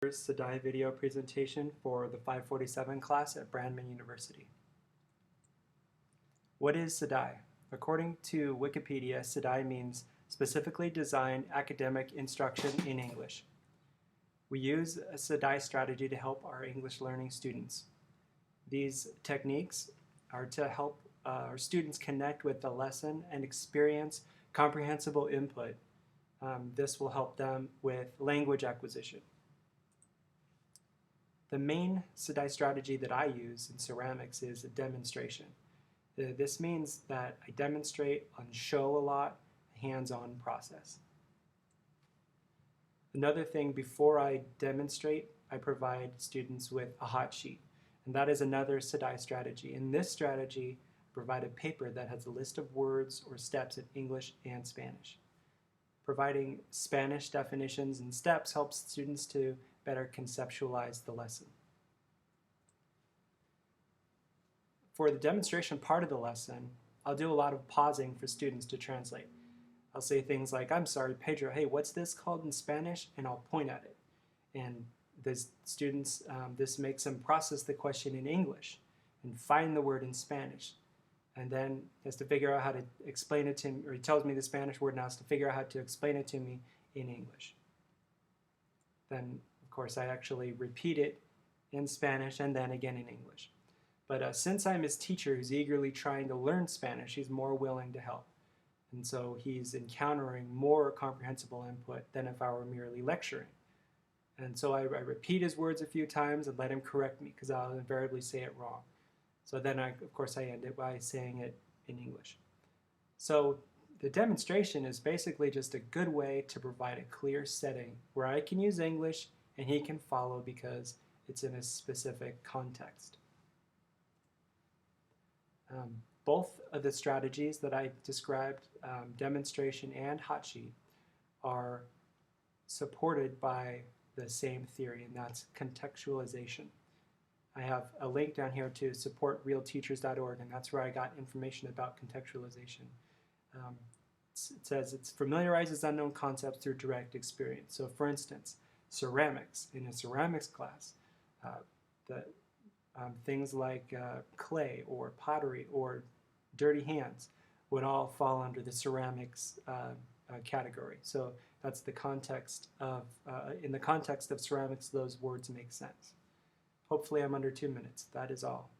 SDAIE video presentation for the 547 class at Brandman University. What is SDAIE? According to Wikipedia, SDAIE means Specifically Designed Academic Instruction in English. We use a SDAIE strategy to help our English learning students. These techniques are to help our students connect with the lesson and experience comprehensible input. This will help them with language acquisition. The main SDAIE strategy that I use in ceramics is a demonstration. This means that I demonstrate and show a lot, hands-on process. Another thing, before I demonstrate, I provide students with a hot sheet, and that is another SDAIE strategy. In this strategy, I provide a paper that has a list of words or steps in English and Spanish. Providing Spanish definitions and steps helps students to better conceptualize the lesson. For the demonstration part of the lesson, I'll do a lot of pausing for students to translate. I'll say things like, "I'm sorry, Pedro, hey, what's this called in Spanish?" And I'll point at it. And the students, this makes them process the question in English and find the word in Spanish. And then he has to figure out how to explain it to me, or he tells me the Spanish word and has to figure out how to explain it to me in English. Then, of course, I actually repeat it in Spanish and then again in English. But since I'm his teacher who's eagerly trying to learn Spanish, he's more willing to help. And so he's encountering more comprehensible input than if I were merely lecturing. And so I repeat his words a few times and let him correct me, because I'll invariably say it wrong. So then, of course, I end it by saying it in English. So the demonstration is basically just a good way to provide a clear setting where I can use English and he can follow because it's in a specific context. Both of the strategies that I described, demonstration and hot sheet, are supported by the same theory, and that's contextualization. I have a link down here to supportrealteachers.org, and that's where I got information about contextualization. It says it familiarizes unknown concepts through direct experience. So for instance, ceramics. In a ceramics class, things like clay or pottery or dirty hands would all fall under the ceramics category. So that's the context of, in the context of ceramics, those words make sense. Hopefully I'm under 2 minutes. That is all.